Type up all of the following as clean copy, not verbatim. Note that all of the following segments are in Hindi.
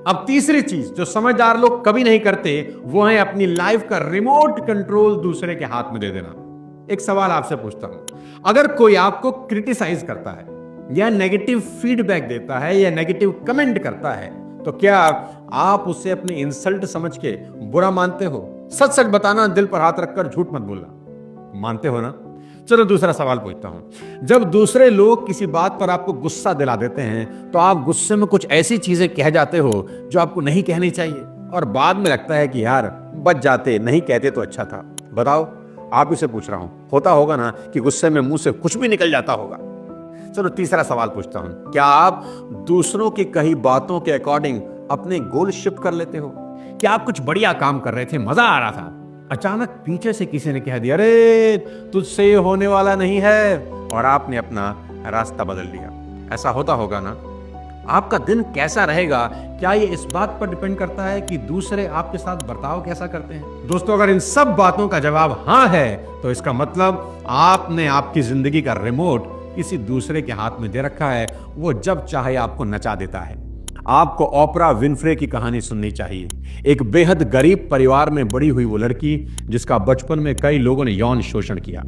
अब तीसरी चीज जो समझदार लोग कभी नहीं करते वो है अपनी लाइफ का रिमोट कंट्रोल दूसरे के हाथ में दे देना। एक सवाल आपसे पूछता हूं, अगर कोई आपको क्रिटिसाइज करता है या नेगेटिव फीडबैक देता है या नेगेटिव कमेंट करता है तो क्या आप उसे अपनी इंसल्ट समझ के बुरा मानते हो? सच सच बताना, दिल पर हाथ रखकर झूठ मत बोलना। मानते हो ना? चलो दूसरा सवाल पूछता हूं, जब दूसरे लोग किसी बात पर आपको गुस्सा दिला देते हैं तो आप गुस्से में कुछ ऐसी चीजें कह जाते हो जो आपको नहीं कहनी चाहिए और बाद में लगता है कि यार बच जाते, नहीं कहते तो अच्छा था। बताओ, आप इसे पूछ रहा हूं, होता होगा ना कि गुस्से में मुंह से कुछ भी निकल जाता होगा। चलो तीसरा सवाल पूछता हूं, क्या आप दूसरों की कही बातों के अकॉर्डिंग अपने गोल शिफ्ट कर लेते हो? क्या आप कुछ बढ़िया काम कर रहे थे, मजा आ रहा था, अचानक पीछे से किसी ने कह दिया अरे तुझसे होने वाला नहीं है, और आपने अपना रास्ता बदल लिया? ऐसा होता होगा ना? आपका दिन कैसा रहेगा, क्या ये इस बात पर डिपेंड करता है कि दूसरे आपके साथ बर्ताव कैसा करते हैं? दोस्तों, अगर इन सब बातों का जवाब हाँ है तो इसका मतलब आपने आपकी जिंदगी का रिमोट किसी दूसरे के हाथ में दे रखा है। वो जब चाहे आपको नचा देता है। आपको ओपरा विनफ्रे की कहानी सुननी चाहिए। एक बेहद गरीब परिवार में बड़ी हुई वो लड़की जिसका बचपन में कई लोगों ने यौन शोषण किया,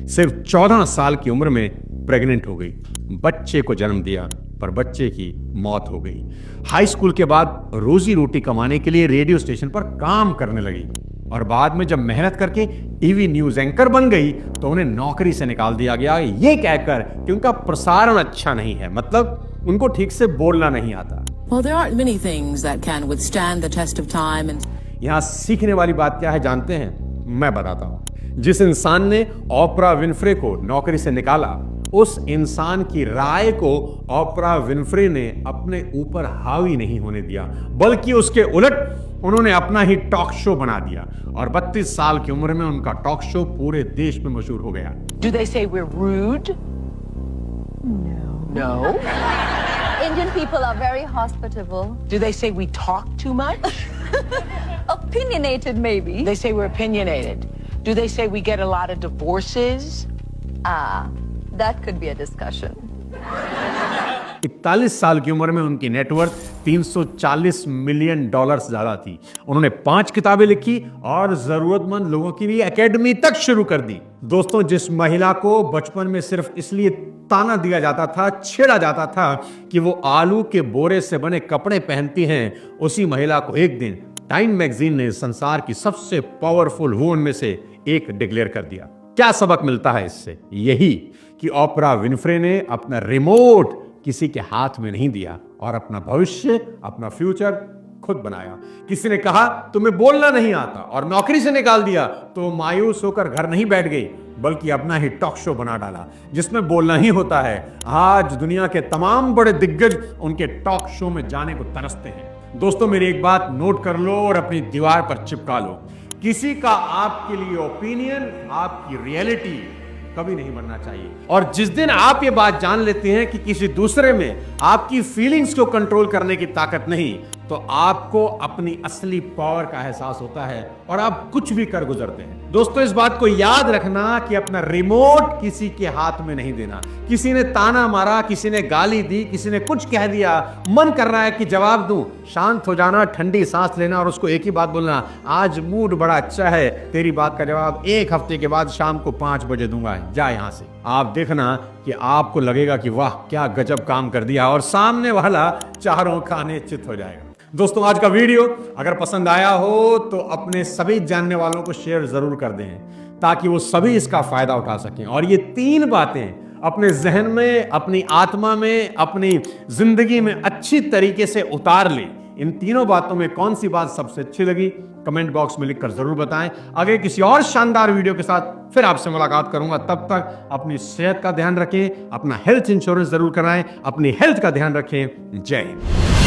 सिर्फ 14 साल की उम्र में प्रेग्नेंट हो गई, बच्चे को जन्म दिया पर बच्चे की मौत हो गई। हाई स्कूल के बाद रोजी रोटी कमाने के लिए रेडियो स्टेशन पर काम करने लगी और बाद में जब मेहनत करके टीवी न्यूज एंकर बन गई तो उन्हें नौकरी से निकाल दिया गया, ये कहकर कि उनका प्रसारण अच्छा नहीं है, मतलब उनको ठीक से बोलना नहीं आता। Well, there aren't many things that can withstand the test of time and यहां सीखने वाली बात क्या है जानते हैं? मैं बताता हूं। जिस इंसान ने ओपरा विनफ्रे को नौकरी से निकाला, उस इंसान की राय को ओपरा विनफ्रे ने अपने ऊपर हावी नहीं होने दिया, बल्कि उसके उलट उन्होंने अपना ही टॉक शो बना दिया और 32 साल की उम्र में उनका टॉक शो पूरे देश में मशहूर हो गया। Do they say we're rude? No. Indian people are very hospitable. Do they say we talk too much? Opinionated, maybe. They say we're opinionated. Do they say we get a lot of divorces? That could be a discussion. 41 साल की उम्र में उनकी नेटवर्थ $340 मिलियन ज्यादा थी। उन्होंने 5 किताबें लिखी और जरूरतमंद लोगों के लिए एकेडमी तक शुरू कर दी। दोस्तों, जिस महिला को बचपन में सिर्फ इसलिए ताना दिया जाता था, छेड़ा जाता था कि वो आलू के बोरे से बने कपड़े पहनती हैं, उसी महिला को एक दिन टाइम मैगजीन ने संसार की सबसे पावरफुल वुमन में से एक डिक्लेयर कर दिया। क्या सबक मिलता है इससे? यही कि ओपरा विनफ्रे ने अपना रिमोट किसी के हाथ में नहीं दिया और अपना भविष्य, अपना फ्यूचर खुद बनाया। किसी ने कहा तुम्हें बोलना नहीं आता और नौकरी से निकाल दिया तो मायूस होकर घर नहीं बैठ गई, बल्कि अपना ही टॉक शो बना डाला जिसमें बोलना ही होता है। आज दुनिया के तमाम बड़े दिग्गज उनके टॉक शो में जाने को तरसते हैं। दोस्तों, मेरी एक बात नोट कर लो और अपनी दीवार पर चिपका लो, किसी का आपके लिए ओपिनियन आपकी रियलिटी कभी नहीं बनना चाहिए। और जिस दिन आप ये बात जान लेते हैं कि किसी दूसरे में आपकी फीलिंग्स को कंट्रोल करने की ताकत नहीं, तो आपको अपनी असली पावर का एहसास होता है और आप कुछ भी कर गुजरते हैं। दोस्तों, इस बात को याद रखना कि अपना रिमोट किसी के हाथ में नहीं देना। किसी ने ताना मारा, किसी ने गाली दी, किसी ने कुछ कह दिया, मन कर रहा है कि जवाब दूं, शांत हो जाना, ठंडी सांस लेना और उसको एक ही बात बोलना, आज मूड बड़ा अच्छा है, तेरी बात का जवाब 1 हफ्ते के बाद शाम को 5 बजे दूंगा, जा यहां से। आप देखना कि आपको लगेगा कि वाह क्या गजब काम कर दिया और सामने वाला चारों खाने चित हो जाएगा। दोस्तों, आज का वीडियो अगर पसंद आया हो तो अपने सभी जानने वालों को शेयर जरूर कर दें ताकि वो सभी इसका फायदा उठा सकें और ये 3 बातें अपने जहन में, अपनी आत्मा में, अपनी जिंदगी में अच्छी तरीके से उतार लें। इन तीनों बातों में कौन सी बात सबसे अच्छी लगी कमेंट बॉक्स में लिखकर जरूर बताएं। आगे किसी और शानदार वीडियो के साथ फिर आपसे मुलाकात करूंगा। तब तक अपनी सेहत का ध्यान रखें, अपना हेल्थ इंश्योरेंस जरूर कराएं, अपनी हेल्थ का ध्यान रखें। जय हिंद।